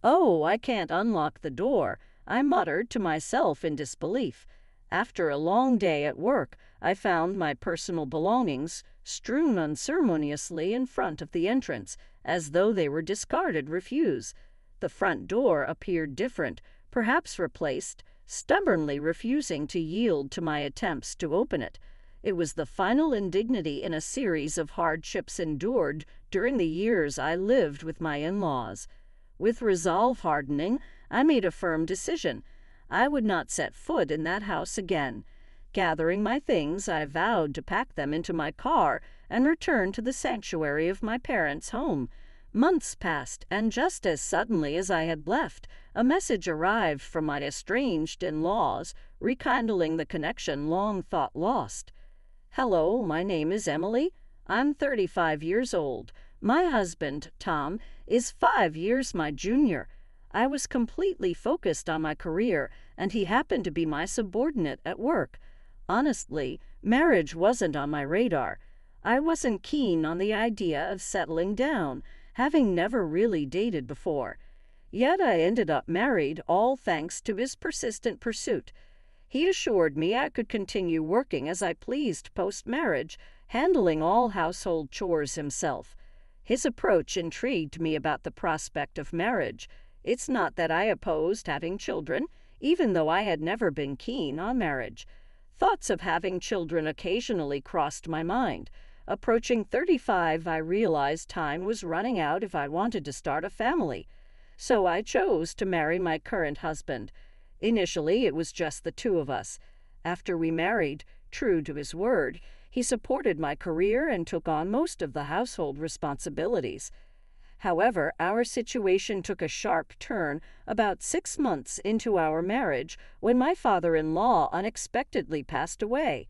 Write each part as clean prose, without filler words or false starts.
"Oh, I can't unlock the door," I muttered to myself in disbelief. After a long day at work, I found my personal belongings strewn unceremoniously in front of the entrance, as though they were discarded refuse. The front door appeared different, perhaps replaced, stubbornly refusing to yield to my attempts to open it. It was the final indignity in a series of hardships endured during the years I lived with my in-laws. With resolve hardening, I made a firm decision. I would not set foot in that house again. Gathering my things, I vowed to pack them into my car and return to the sanctuary of my parents' home. Months passed, and just as suddenly as I had left, a message arrived from my estranged in-laws, rekindling the connection long thought lost. "Hello, my name is Emily. I'm 35 years old. My husband, Tom, is 5 years my junior. I was completely focused on my career, and he happened to be my subordinate at work. Honestly, marriage wasn't on my radar. I wasn't keen on the idea of settling down, having never really dated before. Yet I ended up married, all thanks to his persistent pursuit. He assured me I could continue working as I pleased post-marriage, handling all household chores himself. His approach intrigued me about the prospect of marriage. It's not that I opposed having children, even though I had never been keen on marriage. Thoughts of having children occasionally crossed my mind. Approaching 35, I realized time was running out if I wanted to start a family. So I chose to marry my current husband. Initially, it was just the two of us. After we married, true to his word, he supported my career and took on most of the household responsibilities. However, our situation took a sharp turn about 6 months into our marriage when my father-in-law unexpectedly passed away.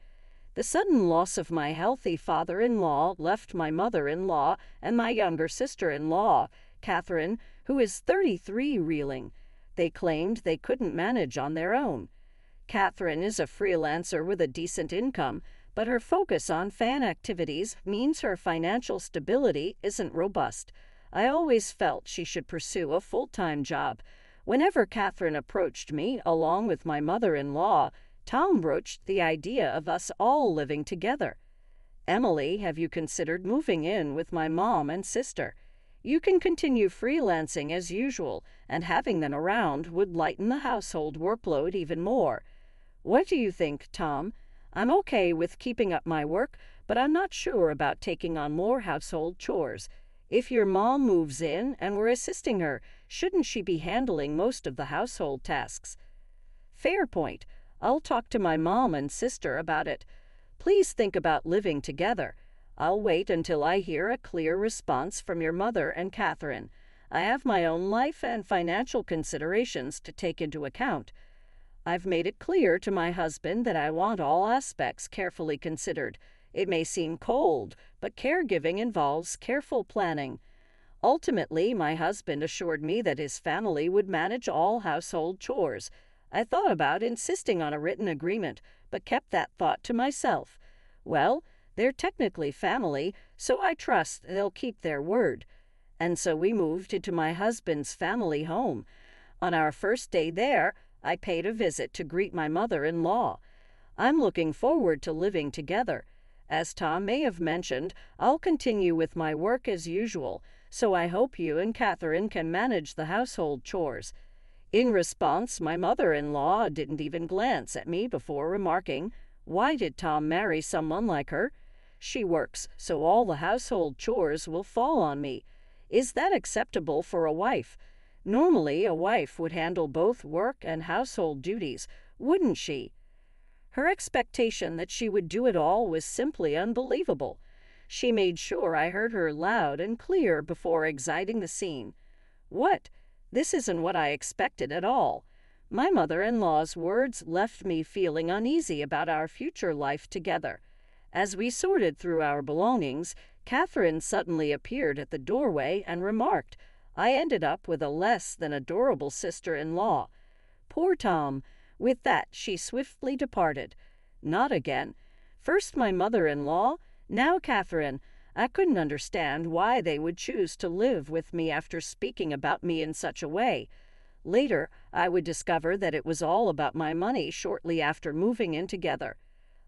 The sudden loss of my healthy father-in-law left my mother-in-law and my younger sister-in-law, Catherine, who is 33, reeling. They claimed they couldn't manage on their own. Catherine is a freelancer with a decent income, but her focus on fan activities means her financial stability isn't robust. I always felt she should pursue a full-time job. Whenever Catherine approached me, along with my mother-in-law, Tom broached the idea of us all living together. "Emily, have you considered moving in with my mom and sister? You can continue freelancing as usual, and having them around would lighten the household workload even more. What do you think, Tom? I'm okay with keeping up my work, but I'm not sure about taking on more household chores. If your mom moves in and we're assisting her, shouldn't she be handling most of the household tasks?" "Fair point. I'll talk to my mom and sister about it. Please think about living together. I'll wait until I hear a clear response from your mother and Catherine. I have my own life and financial considerations to take into account. I've made it clear to my husband that I want all aspects carefully considered. It may seem cold, but caregiving involves careful planning. Ultimately, my husband assured me that his family would manage all household chores. I thought about insisting on a written agreement, but kept that thought to myself. Well, they're technically family, so I trust they'll keep their word. And so we moved into my husband's family home. On our first day there, I paid a visit to greet my mother-in-law. I'm looking forward to living together. As Tom may have mentioned, I'll continue with my work as usual, so I hope you and Catherine can manage the household chores." In response, my mother-in-law didn't even glance at me before remarking, "Why did Tom marry someone like her? She works, so all the household chores will fall on me. Is that acceptable for a wife? Normally, a wife would handle both work and household duties, wouldn't she?" Her expectation that she would do it all was simply unbelievable. She made sure I heard her loud and clear before exiting the scene. What? This isn't what I expected at all. My mother-in-law's words left me feeling uneasy about our future life together. As we sorted through our belongings, Catherine suddenly appeared at the doorway and remarked, "I ended up with a less than adorable sister-in-law." Poor Tom. With that, she swiftly departed. Not again. First my mother-in-law, now Catherine. I couldn't understand why they would choose to live with me after speaking about me in such a way. Later, I would discover that it was all about my money shortly after moving in together.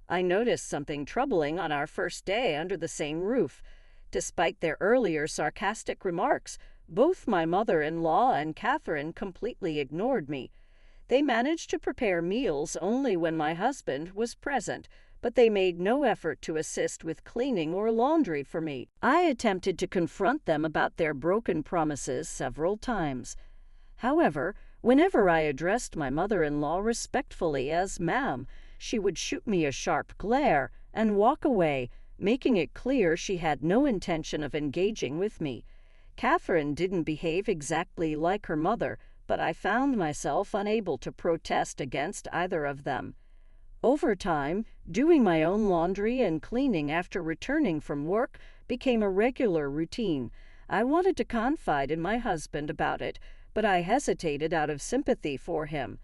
I noticed something troubling on our first day under the same roof. Despite their earlier sarcastic remarks, both my mother-in-law and Catherine completely ignored me. They managed to prepare meals only when my husband was present, but they made no effort to assist with cleaning or laundry for me. I attempted to confront them about their broken promises several times. However, whenever I addressed my mother-in-law respectfully as "ma'am," she would shoot me a sharp glare and walk away, making it clear she had no intention of engaging with me. Catherine didn't behave exactly like her mother, but I found myself unable to protest against either of them. Over time, doing my own laundry and cleaning after returning from work became a regular routine. I wanted to confide in my husband about it, but I hesitated out of sympathy for him.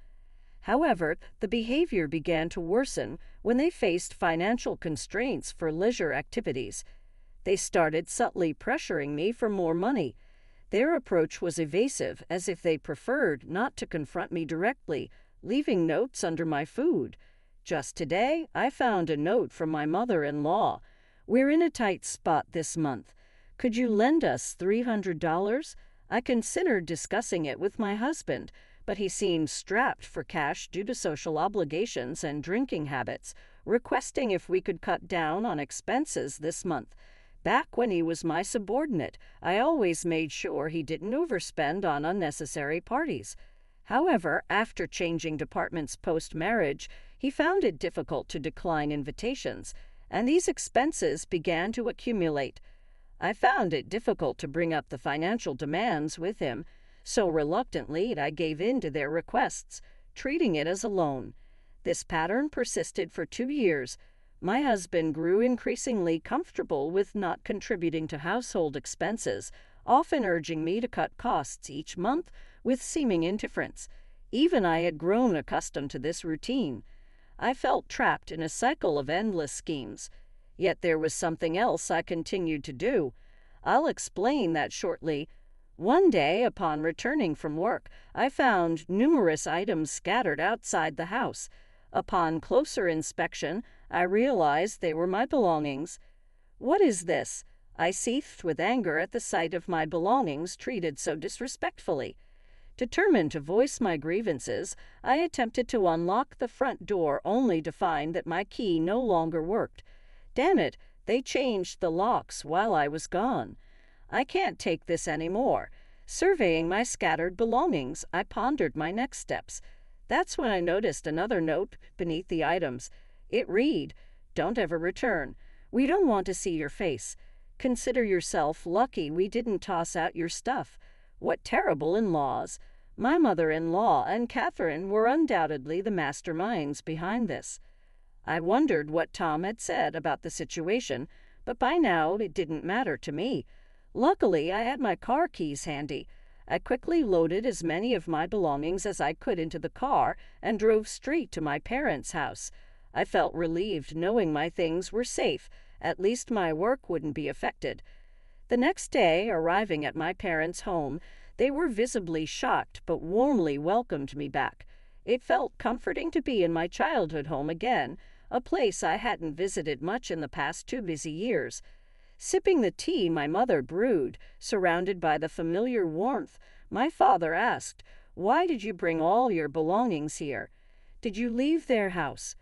However, the behavior began to worsen when they faced financial constraints for leisure activities. They started subtly pressuring me for more money. Their approach was evasive, as if they preferred not to confront me directly, leaving notes under my food. Just today, I found a note from my mother-in-law. "We're in a tight spot this month. Could you lend us $300? I considered discussing it with my husband, but he seemed strapped for cash due to social obligations and drinking habits, requesting if we could cut down on expenses this month. Back when he was my subordinate, I always made sure he didn't overspend on unnecessary parties. However, after changing departments post-marriage, he found it difficult to decline invitations, and these expenses began to accumulate. I found it difficult to bring up the financial demands with him, so reluctantly I gave in to their requests, treating it as a loan. This pattern persisted for 2 years. My husband grew increasingly comfortable with not contributing to household expenses, often urging me to cut costs each month with seeming indifference. Even I had grown accustomed to this routine. I felt trapped in a cycle of endless schemes. Yet there was something else I continued to do. I'll explain that shortly. One day, upon returning from work, I found numerous items scattered outside the house. Upon closer inspection, I realized they were my belongings. "What is this?" I seethed with anger at the sight of my belongings treated so disrespectfully. Determined to voice my grievances, I attempted to unlock the front door only to find that my key no longer worked. Damn it, they changed the locks while I was gone. I can't take this anymore. Surveying my scattered belongings, I pondered my next steps. That's when I noticed another note beneath the items. It read, "Don't ever return. We don't want to see your face. Consider yourself lucky we didn't toss out your stuff." What terrible in-laws! My mother-in-law and Catherine were undoubtedly the masterminds behind this. I wondered what Tom had said about the situation, but by now it didn't matter to me. Luckily, I had my car keys handy. I quickly loaded as many of my belongings as I could into the car and drove straight to my parents' house. I felt relieved knowing my things were safe. At least my work wouldn't be affected. The next day, arriving at my parents' home, they were visibly shocked but warmly welcomed me back. It felt comforting to be in my childhood home again, a place I hadn't visited much in the past 2 busy years. Sipping the tea my mother brewed, surrounded by the familiar warmth, my father asked, "Why did you bring all your belongings here? Did you leave their house?"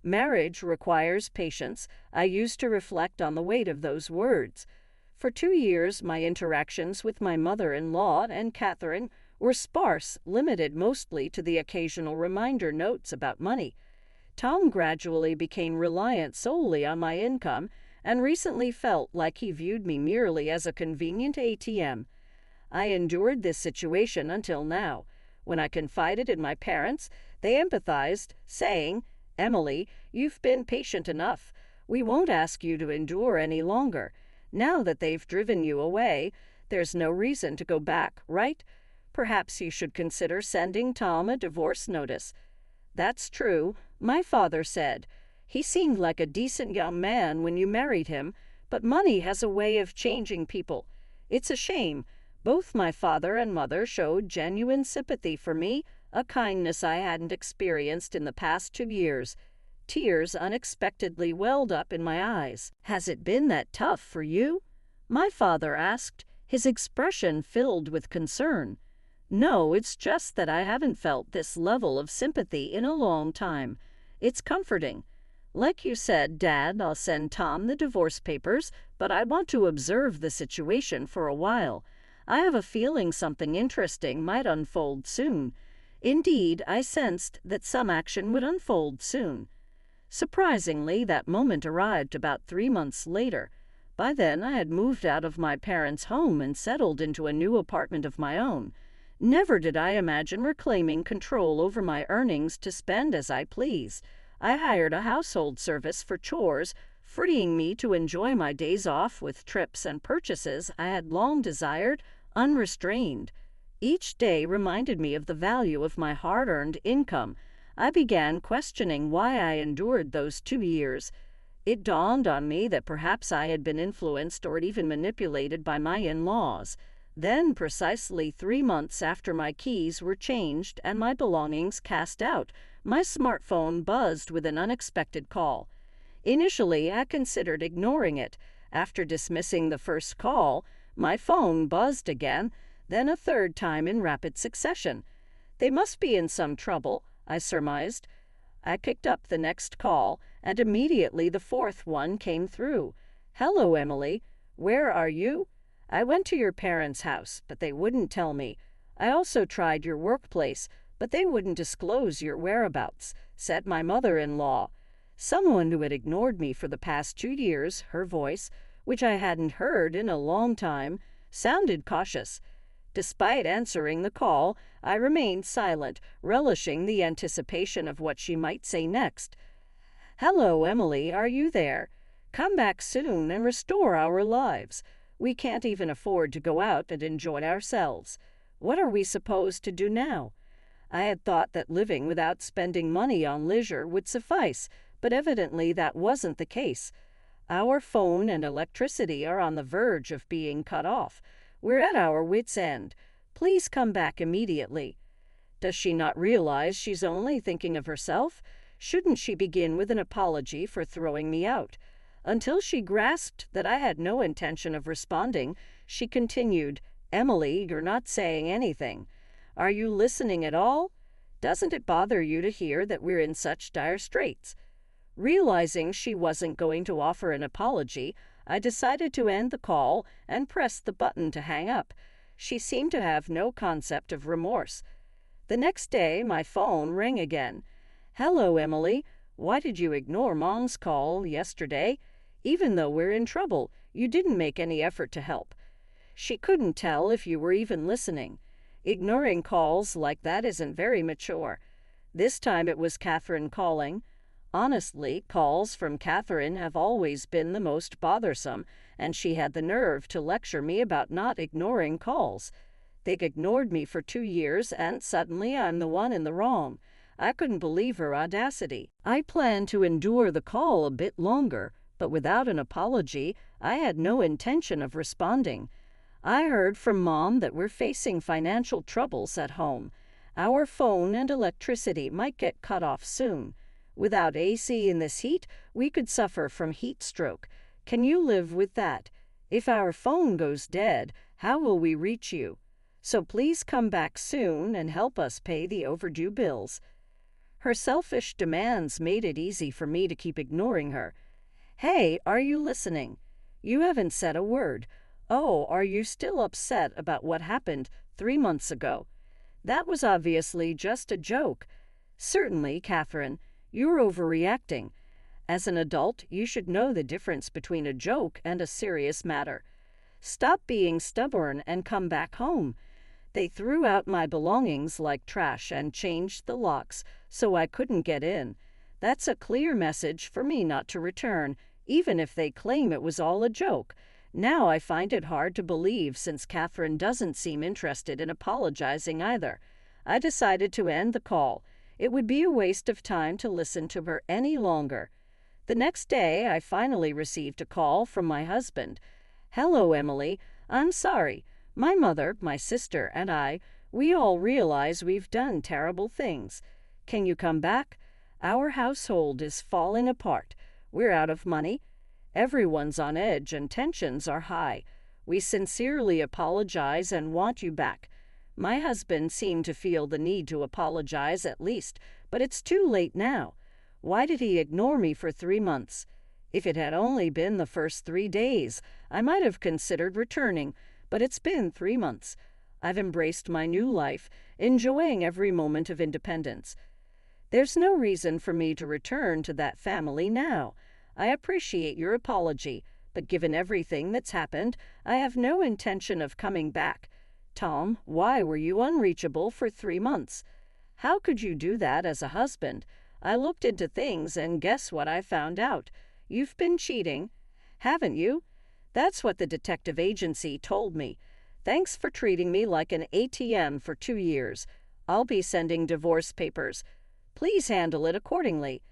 Marriage requires patience. I used to reflect on the weight of those words. For 2 years, my interactions with my mother-in-law and Catherine were sparse, limited mostly to the occasional reminder notes about money. Tom gradually became reliant solely on my income and recently felt like he viewed me merely as a convenient ATM. I endured this situation until now. When I confided in my parents, they empathized, saying, "Emily, you've been patient enough. We won't ask you to endure any longer. Now that they've driven you away, there's no reason to go back, right? Perhaps you should consider sending Tom a divorce notice." "That's true," my father said. "He seemed like a decent young man when you married him, but money has a way of changing people. It's a shame. Both my father and mother showed genuine sympathy for me, a kindness I hadn't experienced in the past 2 years. Tears unexpectedly welled up in my eyes. "Has it been that tough for you?" my father asked, his expression filled with concern. "No, it's just that I haven't felt this level of sympathy in a long time. It's comforting. Like you said, Dad, I'll send Tom the divorce papers, but I want to observe the situation for a while. I have a feeling something interesting might unfold soon." Indeed, I sensed that some action would unfold soon. Surprisingly, that moment arrived about 3 months later. By then, I had moved out of my parents' home and settled into a new apartment of my own. Never did I imagine reclaiming control over my earnings to spend as I please. I hired a household service for chores, freeing me to enjoy my days off with trips and purchases I had long desired, unrestrained. Each day reminded me of the value of my hard-earned income. I began questioning why I endured those 2 years. It dawned on me that perhaps I had been influenced or even manipulated by my in-laws. Then, precisely 3 months after my keys were changed and my belongings cast out, my smartphone buzzed with an unexpected call. Initially, I considered ignoring it. After dismissing the first call, my phone buzzed again, then a third time in rapid succession. They must be in some trouble, I surmised. I picked up the next call, and immediately the fourth one came through. "Hello, Emily. Where are you? I went to your parents' house, but they wouldn't tell me. I also tried your workplace, but they wouldn't disclose your whereabouts," said my mother-in-law. Someone who had ignored me for the past 2 years, her voice, which I hadn't heard in a long time, sounded cautious. Despite answering the call, I remained silent, relishing the anticipation of what she might say next. "Hello, Emily, are you there? Come back soon and restore our lives. We can't even afford to go out and enjoy ourselves. What are we supposed to do now?" I had thought that living without spending money on leisure would suffice, but evidently that wasn't the case. Our phone and electricity are on the verge of being cut off. We're at our wits' end. Please come back immediately. Does she not realize she's only thinking of herself? Shouldn't she begin with an apology for throwing me out? Until she grasped that I had no intention of responding, she continued, "Emily, you're not saying anything. Are you listening at all? Doesn't it bother you to hear that we're in such dire straits?" Realizing she wasn't going to offer an apology, I decided to end the call and press the button to hang up. She seemed to have no concept of remorse. The next day, my phone rang again. "Hello, Emily. Why did you ignore Mom's call yesterday? Even though we're in trouble, you didn't make any effort to help. She couldn't tell if you were even listening. Ignoring calls like that isn't very mature." This time it was Catherine calling. Honestly, calls from Catherine have always been the most bothersome, and she had the nerve to lecture me about not ignoring calls. They'd ignored me for 2 years, and suddenly I'm the one in the wrong. I couldn't believe her audacity. I planned to endure the call a bit longer, but without an apology, I had no intention of responding. "I heard from Mom that we're facing financial troubles at home. Our phone and electricity might get cut off soon. Without AC in this heat, we could suffer from heat stroke. Can you live with that? If our phone goes dead, how will we reach you? So please come back soon and help us pay the overdue bills." Her selfish demands made it easy for me to keep ignoring her. "Hey, are you listening? You haven't said a word. Oh, are you still upset about what happened 3 months ago? That was obviously just a joke." "Certainly, Catherine. You're overreacting. As an adult, you should know the difference between a joke and a serious matter. Stop being stubborn and come back home." They threw out my belongings like trash and changed the locks so I couldn't get in. That's a clear message for me not to return, even if they claim it was all a joke. Now I find it hard to believe since Catherine doesn't seem interested in apologizing either. I decided to end the call. It would be a waste of time to listen to her any longer. The next day, I finally received a call from my husband. "Hello, Emily. I'm sorry. My mother, my sister, and we all realize we've done terrible things. Can you come back? Our household is falling apart. We're out of money. Everyone's on edge and tensions are high. We sincerely apologize and want you back." My husband seemed to feel the need to apologize at least, but it's too late now. Why did he ignore me for 3 months? If it had only been the first 3 days, I might have considered returning, but it's been 3 months. I've embraced my new life, enjoying every moment of independence. There's no reason for me to return to that family now. I appreciate your apology, but given everything that's happened, I have no intention of coming back. Tom, why were you unreachable for 3 months? How could you do that as a husband? I looked into things and guess what I found out? You've been cheating, haven't you? That's what the detective agency told me. Thanks for treating me like an ATM for 2 years. I'll be sending divorce papers. Please handle it accordingly.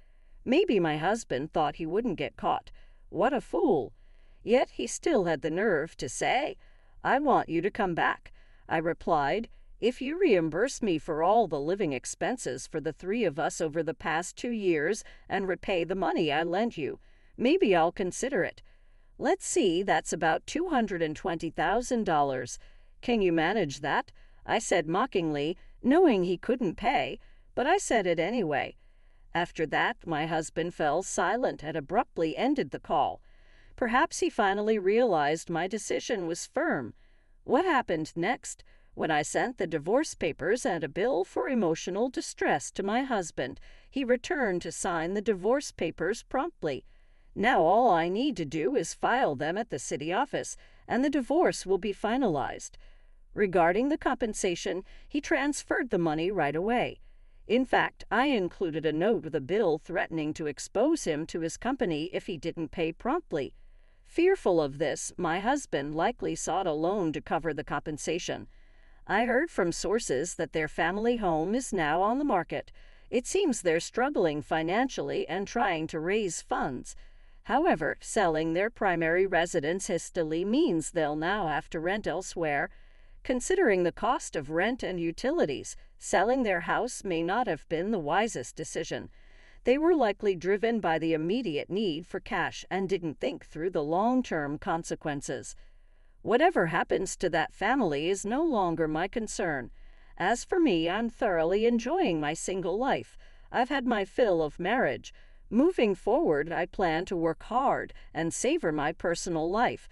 Maybe my husband thought he wouldn't get caught. What a fool. Yet he still had the nerve to say, "I want you to come back." I replied, "If you reimburse me for all the living expenses for the three of us over the past 2 years and repay the money I lent you, maybe I'll consider it. Let's see, that's about $220,000. Can you manage that?" I said mockingly, knowing he couldn't pay, but I said it anyway. After that, my husband fell silent and abruptly ended the call. Perhaps he finally realized my decision was firm. What happened next? When I sent the divorce papers and a bill for emotional distress to my husband, he returned to sign the divorce papers promptly. Now all I need to do is file them at the city office, and the divorce will be finalized. Regarding the compensation, he transferred the money right away. In fact, I included a note with a bill threatening to expose him to his company if he didn't pay promptly. Fearful of this, my husband likely sought a loan to cover the compensation. I heard from sources that their family home is now on the market. It seems they're struggling financially and trying to raise funds. However, selling their primary residence hastily means they'll now have to rent elsewhere. Considering the cost of rent and utilities, selling their house may not have been the wisest decision. They were likely driven by the immediate need for cash and didn't think through the long-term consequences. Whatever happens to that family is no longer my concern. As for me, I'm thoroughly enjoying my single life. I've had my fill of marriage. Moving forward, I plan to work hard and savor my personal life.